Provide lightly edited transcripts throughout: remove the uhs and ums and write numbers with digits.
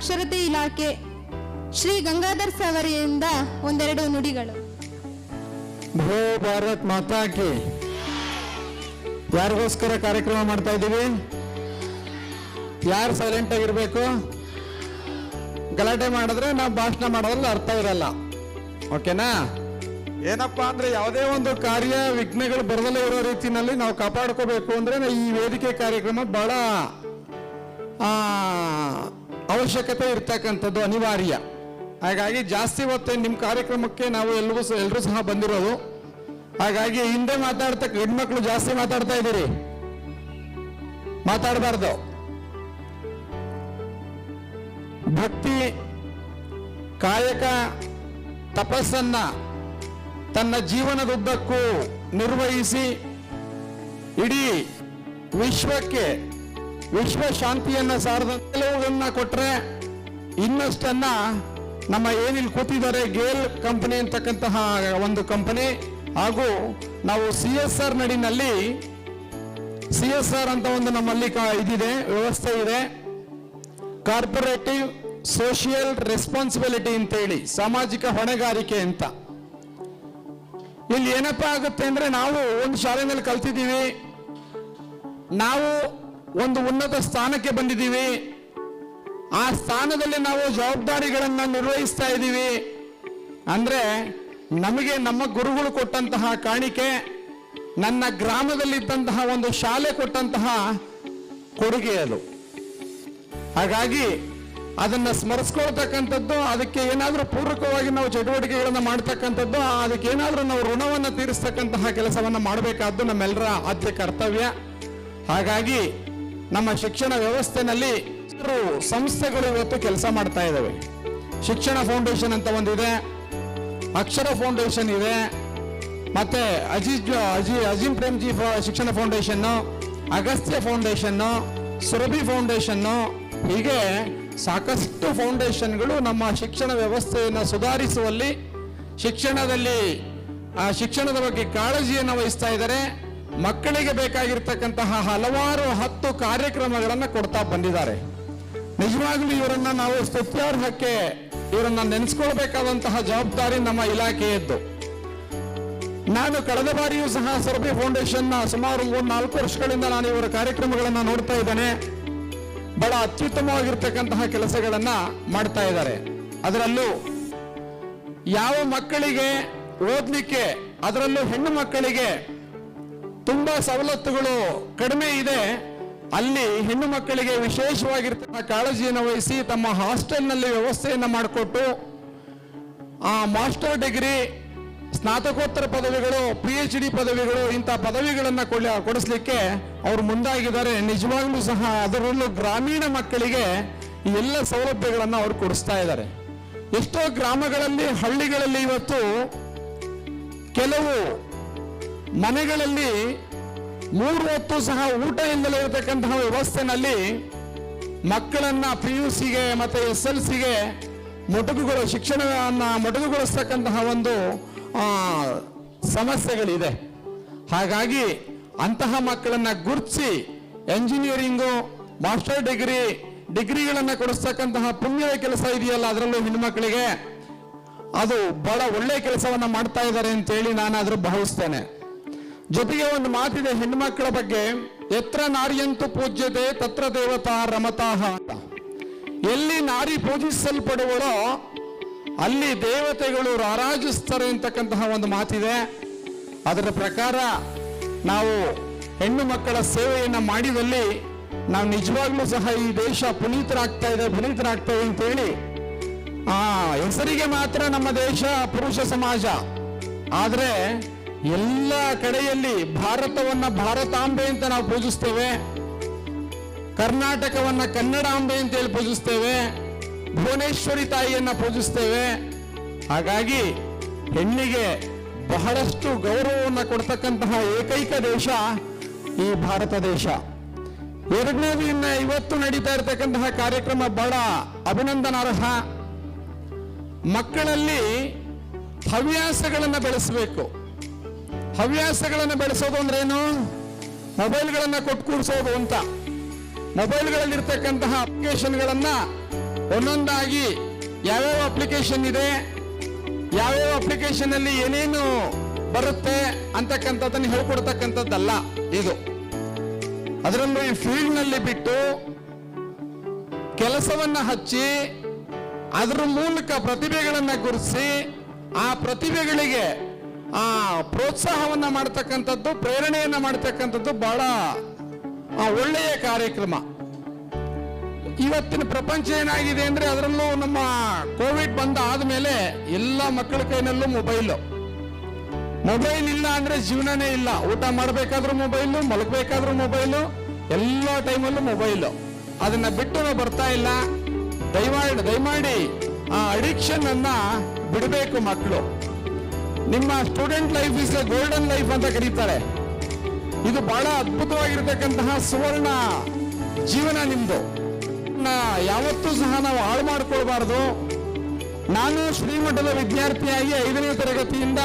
ಸಾಕ್ಷರತೆ ಇಲಾಖೆ ಶ್ರೀ ಗಂಗಾಧರ್ ಅವರಿಂದ ಒಂದೆರಡು ನುಡಿಗಳು. ಭೋ ಭಾರತ್ ಮಾತಾ ಕಿ. ಯಾರಿಗೋಸ್ಕರ ಕಾರ್ಯಕ್ರಮ ಮಾಡ್ತಾ ಇದ್ದೀವಿ? ಯಾರು ಸೈಲೆಂಟ್ ಆಗಿರ್ಬೇಕು? ಗಲಾಟೆ ಮಾಡಿದ್ರೆ ನಾವು ಭಾಷಣ ಮಾಡೋದ್ರಲ್ಲಿ ಅರ್ಥ ಇರಲ್ಲ. ಓಕೆನಾ? ಏನಪ್ಪಾ ಅಂದ್ರೆ ಯಾವುದೇ ಒಂದು ಕಾರ್ಯ ವಿಘ್ನಗಳು ಬರದಲ್ಲೇ ಇರೋ ರೀತಿಯಲ್ಲಿ ನಾವು ಕಾಪಾಡ್ಕೋಬೇಕು ಅಂದ್ರೆ ಈ ವೇದಿಕೆ ಕಾರ್ಯಕ್ರಮ ಬಹಳ ಅವಶ್ಯಕತೆ ಇರ್ತಕ್ಕಂಥದ್ದು, ಅನಿವಾರ್ಯ. ಹಾಗಾಗಿ ಜಾಸ್ತಿ ಹೊತ್ತು ನಿಮ್ಮ ಕಾರ್ಯಕ್ರಮಕ್ಕೆ ನಾವು ಎಲ್ಲರೂ ಸಹ ಬಂದಿರೋದು. ಹಾಗಾಗಿ ಹಿಂದೆ ಮಾತಾಡ್ತಕ್ಕ ಹೆಣ್ಮಕ್ಳು ಜಾಸ್ತಿ ಮಾತಾಡ್ತಾ ಇದ್ದೀರಿ, ಮಾತಾಡಬಾರ್ದು. ಭಕ್ತಿ, ಕಾಯಕ, ತಪಸ್ಸನ್ನ ತನ್ನ ಜೀವನದುದ್ದಕ್ಕೂ ನಿರ್ವಹಿಸಿ ಇಡೀ ವಿಶ್ವಕ್ಕೆ ವಿಶ್ವ ಶಾಂತಿಯನ್ನ ಸಾರದ ಕೆಲವುಗಳನ್ನ ಕೊಟ್ರೆ ಇನ್ನಷ್ಟನ್ನ ನಮ್ಮ ಏನಿಲ್ಲಿ ಕೂತಿದ್ದಾರೆ ಗೇಲ್ ಕಂಪನಿ ಅಂತಕ್ಕಂತಹ ಒಂದು ಕಂಪನಿ ಹಾಗೂ ನಾವು CSR ನಡಿನಲ್ಲಿ CSR ಅಂತ ಒಂದು ನಮ್ಮಲ್ಲಿ ಇದಿದೆ, ವ್ಯವಸ್ಥೆ ಇದೆ, ಕಾರ್ಪೊರೇಟಿವ್ ಸೋಷಿಯಲ್ ರೆಸ್ಪಾನ್ಸಿಬಿಲಿಟಿ ಅಂತೇಳಿ, ಸಾಮಾಜಿಕ ಹೊಣೆಗಾರಿಕೆ ಅಂತ. ಇಲ್ಲಿ ಏನಪ್ಪಾ ಆಗುತ್ತೆ ಅಂದ್ರೆ ನಾವು ಒಂದು ಶಾಲೆಯಲ್ಲಿ ಕಲ್ತಿದ್ದೀವಿ, ನಾವು ಒಂದು ಉನ್ನತ ಸ್ಥಾನಕ್ಕೆ ಬಂದಿದ್ದೀವಿ, ಆ ಸ್ಥಾನದಲ್ಲಿ ನಾವು ಜವಾಬ್ದಾರಿಗಳನ್ನ ನಿರ್ವಹಿಸ್ತಾ ಇದ್ದೀವಿ ಅಂದ್ರೆ ನಮಗೆ ನಮ್ಮ ಗುರುಗಳು ಕೊಟ್ಟಂತಹ ಕಾಣಿಕೆ, ನನ್ನ ಗ್ರಾಮದಲ್ಲಿದ್ದಂತಹ ಒಂದು ಶಾಲೆ ಕೊಟ್ಟಂತಹ ಕೊಡುಗೆ ಅದು. ಹಾಗಾಗಿ ಅದನ್ನ ಸ್ಮರಿಸ್ಕೊಳ್ತಕ್ಕಂಥದ್ದು, ಅದಕ್ಕೆ ಏನಾದರೂ ಪೂರಕವಾಗಿ ನಾವು ಚಟುವಟಿಕೆಗಳನ್ನ ಮಾಡ್ತಕ್ಕಂಥದ್ದು, ಅದಕ್ಕೆ ಏನಾದರೂ ನಾವು ಋಣವನ್ನು ತೀರಿಸ್ತಕ್ಕಂತಹ ಕೆಲಸವನ್ನ ಮಾಡಬೇಕಾದ್ದು ನಮ್ಮೆಲ್ಲರ ಆದ್ಯ ಕರ್ತವ್ಯ. ಹಾಗಾಗಿ ನಮ್ಮ ಶಿಕ್ಷಣ ವ್ಯವಸ್ಥೆನಲ್ಲಿ ಸಂಸ್ಥೆಗಳು ಇವತ್ತು ಕೆಲಸ ಮಾಡ್ತಾ ಇದ್ದಾವೆ. ಶಿಕ್ಷಣ ಫೌಂಡೇಶನ್ ಅಂತ ಒಂದಿದೆ, ಅಕ್ಷರ ಫೌಂಡೇಶನ್ ಇದೆ, ಮತ್ತೆ ಅಜೀಂ ಪ್ರೇಮ್ಜಿ ಶಿಕ್ಷಣ foundation, Agastya foundation, Surabhi foundation, ಹೀಗೆ ಸಾಕಷ್ಟು ಫೌಂಡೇಶನ್ಗಳು ನಮ್ಮ ಶಿಕ್ಷಣ ವ್ಯವಸ್ಥೆಯನ್ನು ಸುಧಾರಿಸುವಲ್ಲಿ, ಶಿಕ್ಷಣದ ಬಗ್ಗೆ ಕಾಳಜಿಯನ್ನು ವಹಿಸ್ತಾ ಇದ್ದಾರೆ. ಮಕ್ಕಳಿಗೆ ಬೇಕಾಗಿರ್ತಕ್ಕಂತಹ ಹಲವಾರು 10 ಕಾರ್ಯಕ್ರಮಗಳನ್ನು ಕೊಡ್ತಾ ಬಂದಿದ್ದಾರೆ. ನಿಜವಾಗ್ಲೂ ಇವರನ್ನ ನಾವು ಸ್ತುತ್ಯಾರ್ಹಕ್ಕೆ ಇವರನ್ನ ನೆನೆಸ್ಕೊಳ್ಬೇಕಾದಂತಹ ಜವಾಬ್ದಾರಿ ನಮ್ಮ ಇಲಾಖೆಯದ್ದು. ನಾನು ಕಳೆದ ಬಾರಿಯೂ ಸಹ ಸುರಭಿ ಫೌಂಡೇಶನ್ ಸುಮಾರು 4 ವರ್ಷಗಳಿಂದ ನಾನು ಇವರ ಕಾರ್ಯಕ್ರಮಗಳನ್ನು ನೋಡ್ತಾ ಇದ್ದೇನೆ. ಬಹಳ ಅತ್ಯುತ್ತಮವಾಗಿರ್ತಕ್ಕಂತಹ ಕೆಲಸಗಳನ್ನ ಮಾಡ್ತಾ ಇದ್ದಾರೆ. ಅದರಲ್ಲೂ ಯಾವ ಮಕ್ಕಳಿಗೆ ಓದ್ಲಿಕ್ಕೆ, ಅದರಲ್ಲೂ ಹೆಣ್ಣು ಮಕ್ಕಳಿಗೆ ತುಂಬಾ ಸವಲತ್ತುಗಳು ಕಡಿಮೆ ಇದೆ, ಅಲ್ಲಿ ಹೆಣ್ಣು ಮಕ್ಕಳಿಗೆ ವಿಶೇಷವಾಗಿರ್ತಕ್ಕಂಥ ಕಾಳಜಿಯನ್ನು ವಹಿಸಿ ತಮ್ಮ ಹಾಸ್ಟೆಲ್ನಲ್ಲಿ ವ್ಯವಸ್ಥೆಯನ್ನು ಮಾಡಿಕೊಟ್ಟು ಆ ಮಾಸ್ಟರ್ ಡಿಗ್ರಿ, ಸ್ನಾತಕೋತ್ತರ ಪದವಿಗಳು, PhD ಪದವಿಗಳು, ಇಂಥ ಪದವಿಗಳನ್ನು ಕೊಡಿಸ್ಲಿಕ್ಕೆ ಅವರು ಮುಂದಾಗಿದ್ದಾರೆ. ನಿಜವಾಗ್ಲೂ ಸಹ ಅದರಲ್ಲೂ ಗ್ರಾಮೀಣ ಮಕ್ಕಳಿಗೆ ಈ ಎಲ್ಲ ಸೌಲಭ್ಯಗಳನ್ನು ಅವರು ಕೊಡಿಸ್ತಾ ಇದ್ದಾರೆ. ಎಷ್ಟೋ ಗ್ರಾಮಗಳಲ್ಲಿ, ಹಳ್ಳಿಗಳಲ್ಲಿ ಇವತ್ತು ಕೆಲವು ಮನೆಗಳಲ್ಲಿ 3 ಹೊತ್ತು ಸಹ ಊಟ ಇಲ್ಲದೆ ಇರತಕ್ಕಂತಹ ವ್ಯವಸ್ಥೆನಲ್ಲಿ ಮಕ್ಕಳನ್ನ PUCಗೆ ಮತ್ತೆ SLCಗೆ ಶಿಕ್ಷಣವನ್ನ ಮೊಟಕುಗೊಳಿಸ್ತಕ್ಕಂತಹ ಒಂದು ಸಮಸ್ಯೆಗಳಿದೆ. ಹಾಗಾಗಿ ಅಂತಹ ಮಕ್ಕಳನ್ನ ಗುರುತಿಸಿ ಎಂಜಿನಿಯರಿಂಗು, ಮಾಸ್ಟರ್ ಡಿಗ್ರಿಗಳನ್ನ ಕೊಡಿಸ್ತಕ್ಕಂತಹ ಪುಣ್ಯದ ಕೆಲಸ ಇದೆಯಲ್ಲ, ಅದರಲ್ಲೂ ಹೆಣ್ಮಕ್ಳಿಗೆ ಅದು ಬಹಳ ಒಳ್ಳೆಯ ಕೆಲಸವನ್ನ ಮಾಡ್ತಾ ಇದ್ದಾರೆ ಅಂತೇಳಿ ನಾನಾದ್ರೂ ಭಾವಿಸ್ತೇನೆ. ಜೊತೆಗೆ ಒಂದು ಮಾತಿದೆ ಹೆಣ್ಮಕ್ಕಳ ಬಗ್ಗೆ, ಎತ್ರ ನಾರಿಯಂತು ಪೂಜ್ಯತೆ ತತ್ರ ದೇವತಾ ರಮತಾಹ ಅಂತ. ಎಲ್ಲಿ ನಾರಿ ಪೂಜಿಸಲ್ಪಡುವಳೋ ಅಲ್ಲಿ ದೇವತೆಗಳು ರಾರಾಜಿಸ್ತಾರೆ ಅಂತಕ್ಕಂತಹ ಒಂದು ಮಾತಿದೆ. ಅದರ ಪ್ರಕಾರ ನಾವು ಹೆಣ್ಣು ಮಕ್ಕಳ ಸೇವೆಯನ್ನ ಮಾಡಿದಲ್ಲಿ ನಾವು ನಿಜವಾಗ್ಲೂ ಸಹ ಈ ದೇಶ ಪುನೀತರಾಗ್ತಾ ಇದೆ ಅಂತೇಳಿ, ಹೆಸರಿಗೆ ಮಾತ್ರ ನಮ್ಮ ದೇಶ ಪುರುಷ ಸಮಾಜ, ಆದ್ರೆ ಎಲ್ಲ ಕಡೆಯಲ್ಲಿ ಭಾರತವನ್ನ ಭಾರತಾಂಬೆ ಅಂತ ನಾವು ಪೂಜಿಸ್ತೇವೆ, ಕರ್ನಾಟಕವನ್ನ ಕನ್ನಡಾಂಬೆ ಅಂತೇಳಿ ಪೂಜಿಸ್ತೇವೆ, ಭುವನೇಶ್ವರಿ ತಾಯಿಯನ್ನ ಪೂಜಿಸ್ತೇವೆ. ಹಾಗಾಗಿ ಹೆಣ್ಣಿಗೆ ಬಹಳಷ್ಟು ಗೌರವವನ್ನು ಕೊಡ್ತಕ್ಕಂತಹ ಏಕೈಕ ದೇಶ ಈ ಭಾರತ ದೇಶ. ಎರಡನೇದು, ಇವತ್ತು ನಡೀತಾ ಇರತಕ್ಕಂತಹ ಕಾರ್ಯಕ್ರಮ ಬಹಳ ಅಭಿನಂದನಾರ್ಹ. ಮಕ್ಕಳಲ್ಲಿ ಹವ್ಯಾಸಗಳನ್ನು ಬೆಳೆಸಬೇಕು. ಹವ್ಯಾಸಗಳನ್ನು ಬೆಳೆಸೋದು ಅಂದ್ರೆ ಏನು? ಮೊಬೈಲ್ಗಳನ್ನ ಕೊಟ್ಟು ಕೂರಿಸೋದು ಅಂತ. ಮೊಬೈಲ್ಗಳಲ್ಲಿರ್ತಕ್ಕಂತಹ ಅಪ್ಲಿಕೇಶನ್ಗಳನ್ನ ಒಂದೊಂದಾಗಿ ಯಾವ್ಯಾವ ಅಪ್ಲಿಕೇಶನ್ ಇದೆ, ಯಾವ್ಯಾವ ಅಪ್ಲಿಕೇಶನ್ ಅಲ್ಲಿ ಏನೇನು ಬರುತ್ತೆ ಅಂತಕ್ಕಂಥದ್ದನ್ನು ಹೇಳ್ಕೊಡ್ತಕ್ಕಂಥದ್ದಲ್ಲ ಇದು. ಅದರಲ್ಲೂ ಈ ಫೀಲ್ಡ್ ನಲ್ಲಿ ಬಿಟ್ಟು ಕೆಲಸವನ್ನ ಹಚ್ಚಿ ಅದರ ಮೂಲಕ ಪ್ರತಿಭೆಗಳನ್ನ ಗುರುತಿಸಿ ಆ ಪ್ರತಿಭೆಗಳಿಗೆ ಪ್ರೋತ್ಸಾಹವನ್ನ ಮಾಡ್ತಕ್ಕಂಥದ್ದು, ಪ್ರೇರಣೆಯನ್ನ ಮಾಡ್ತಕ್ಕಂಥದ್ದು ಬಹಳ ಒಳ್ಳೆಯ ಕಾರ್ಯಕ್ರಮ. ಇವತ್ತಿನ ಪ್ರಪಂಚ ಏನಾಗಿದೆ ಅಂದ್ರೆ, ಅದರಲ್ಲೂ ನಮ್ಮ ಕೋವಿಡ್ ಬಂದ ಆದ್ಮೇಲೆ ಎಲ್ಲ ಮಕ್ಕಳ ಕೈನಲ್ಲೂ ಮೊಬೈಲ್ ಇಲ್ಲ ಅಂದ್ರೆ ಜೀವನನೇ ಇಲ್ಲ. ಊಟ ಮಾಡಬೇಕಾದ್ರೂ ಮೊಬೈಲು, ಮಲಗಬೇಕಾದ್ರೂ ಮೊಬೈಲು, ಎಲ್ಲ ಟೈಮಲ್ಲೂ ಮೊಬೈಲು. ಅದನ್ನ ಬಿಟ್ಟು ನಾವು ಬರ್ತಾ ಇಲ್ಲ. ದಯಮಾಡಿ ಆ ಅಡಿಕ್ಷನ್ ಅನ್ನ ಬಿಡಬೇಕು ಮಕ್ಕಳು. ನಿಮ್ಮ student life is A golden life ಅಂತ ಕರೀತಾರೆ. ಇದು ಬಹಳ ಅದ್ಭುತವಾಗಿರ್ತಕ್ಕಂತಹ ಸುವರ್ಣ ಜೀವನ ನಿಮ್ದು. ಯಾವತ್ತೂ ಸಹ ನಾವು ಹಾಳು ಮಾಡ್ಕೊಳ್ಬಾರ್ದು. ನಾನು ಶ್ರೀಮಠದ ವಿದ್ಯಾರ್ಥಿಯಾಗಿ 5ನೇ ತರಗತಿಯಿಂದ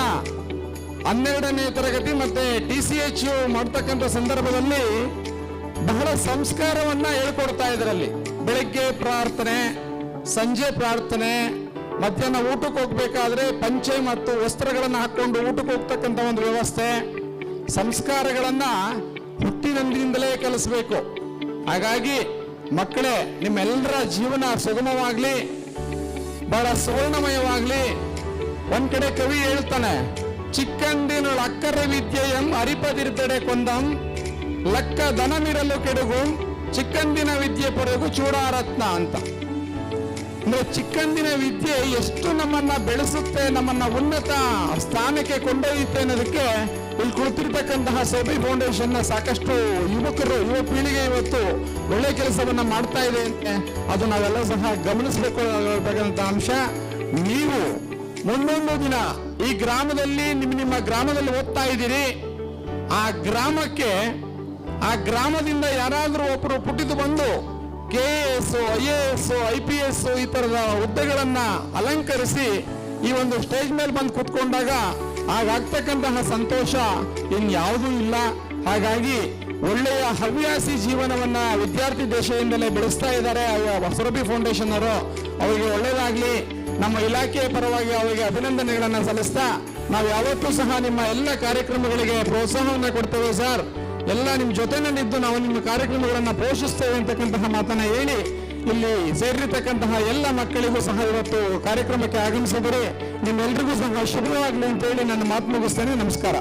12ನೇ ತರಗತಿ ಮತ್ತೆ TCH ಮಾಡ್ತಕ್ಕಂಥ ಸಂದರ್ಭದಲ್ಲಿ ಬಹಳ ಸಂಸ್ಕಾರವನ್ನ ಹೇಳ್ಕೊಡ್ತಾ ಇದರಲ್ಲಿ. ಬೆಳಗ್ಗೆ ಪ್ರಾರ್ಥನೆ, ಸಂಜೆ ಪ್ರಾರ್ಥನೆ, ಮಧ್ಯಾಹ್ನ ಊಟಕ್ಕೆ ಹೋಗ್ಬೇಕಾದ್ರೆ ಪಂಚೆ ಮತ್ತು ವಸ್ತ್ರಗಳನ್ನು ಹಾಕೊಂಡು ಊಟಕ್ಕೆ ಹೋಗ್ತಕ್ಕಂಥ ಒಂದು ವ್ಯವಸ್ಥೆ, ಸಂಸ್ಕಾರಗಳನ್ನ ಹುಟ್ಟಿನಿಂದಲೇ ಕಲಿಸಬೇಕು. ಹಾಗಾಗಿ ಮಕ್ಕಳೇ, ನಿಮ್ಮೆಲ್ಲರ ಜೀವನ ಸುಗಮವಾಗ್ಲಿ, ಬಹಳ ಸುವರ್ಣಮಯವಾಗ್ಲಿ. ಒಂದ್ ಕಡೆ ಕವಿ ಹೇಳ್ತಾನೆ, ಚಿಕ್ಕಂದಿನೊಳ ಅಕ್ಕರ ವಿದ್ಯೆಯಂ ಅರಿಪದಿರ್ತಡೆ ಕೊಂದಂ ಲಕ್ಕ ದನಮಿರಲು ಕೆಡುಗು ಚಿಕ್ಕಂದಿನ ವಿದ್ಯೆ ಪೊರೆಗು ಚೂಡಾರತ್ನ ಅಂತ. ಅಂದ್ರೆ ಚಿಕ್ಕಂದಿನ ವಿದ್ಯೆ ಎಷ್ಟು ನಮ್ಮನ್ನ ಬೆಳೆಸುತ್ತೆ, ನಮ್ಮನ್ನ ಉನ್ನತ ಸ್ಥಾನಕ್ಕೆ ಕೊಂಡೊಯ್ಯುತ್ತೆ ಅನ್ನೋದಕ್ಕೆ ಇಲ್ಲಿ ಕುಳಿತಿರ್ತಕ್ಕಂತಹ ಸೋಬಿ ಫೌಂಡೇಶನ್ ನ ಸಾಕಷ್ಟು ಯುವ ಪೀಳಿಗೆ ಇವತ್ತು ಒಳ್ಳೆ ಕೆಲಸವನ್ನ ಮಾಡ್ತಾ ಇದೆ ಅಂತ ಅದು ನಾವೆಲ್ಲ ಸಹ ಗಮನಿಸಬೇಕಾದಂತಹ ಅಂಶ. ನೀವು ಮುಂದೊಂದು ದಿನ ಈ ಗ್ರಾಮದಲ್ಲಿ ನಿಮ್ಮ ಗ್ರಾಮದಲ್ಲಿ ಓದ್ತಾ ಇದ್ದೀರಿ. ಆ ಗ್ರಾಮದಿಂದ ಯಾರಾದ್ರೂ ಒಬ್ಬರು ಪುಟ್ಟಿದು ಬಂದು KAS, IAS, IPS ಈ ತರದ ಹುದ್ದೆಗಳನ್ನ ಅಲಂಕರಿಸಿ ಈ ಒಂದು ಸ್ಟೇಜ್ ಮೇಲೆ ಬಂದು ಕುತ್ಕೊಂಡಾಗ ಆಗಾಗ್ತಕ್ಕಂತಹ ಸಂತೋಷ ಇನ್ಯಾವುದೂ ಇಲ್ಲ. ಹಾಗಾಗಿ ಒಳ್ಳೆಯ ಹವ್ಯಾಸಿ ಜೀವನವನ್ನ ವಿದ್ಯಾರ್ಥಿ ದೇಶದಿಂದಲೇ ಬೆಳೆಸ್ತಾ ಇದ್ದಾರೆ ಸುರಭಿ ಫೌಂಡೇಶನ್ ಅವರು. ಅವರಿಗೆ ಒಳ್ಳೆಯದಾಗ್ಲಿ. ನಮ್ಮ ಇಲಾಖೆಯ ಪರವಾಗಿ ಅವರಿಗೆ ಅಭಿನಂದನೆಗಳನ್ನ ಸಲ್ಲಿಸ್ತಾ, ನಾವು ಯಾವತ್ತೂ ಸಹ ನಿಮ್ಮ ಎಲ್ಲ ಕಾರ್ಯಕ್ರಮಗಳಿಗೆ ಪ್ರೋತ್ಸಾಹವನ್ನ ಕೊಡ್ತೇವೆ ಸರ್. ಎಲ್ಲ ನಿಮ್ಮ ಜೊತೆನಲ್ಲಿದ್ದು ನಾವು ನಿಮ್ಮ ಕಾರ್ಯಕ್ರಮಗಳನ್ನ ಪೋಷಿಸ್ತೇವೆ ಅಂತಕ್ಕಂತಹ ಮಾತನ್ನ ಹೇಳಿ, ಇಲ್ಲಿ ಸೇರಿರ್ತಕ್ಕಂತಹ ಎಲ್ಲ ಮಕ್ಕಳಿಗೂ ಸಹ ಇವತ್ತು ಕಾರ್ಯಕ್ರಮಕ್ಕೆ ಆಗಮಿಸಿದರೆ ನಿಮ್ಮೆಲ್ಲರಿಗೂ ಸಹ ಶುಭವಾಗಲಿ ಅಂತ ಹೇಳಿ ನನ್ನ ಮಾತು ಮುಗಿಸ್ತೇನೆ. ನಮಸ್ಕಾರ.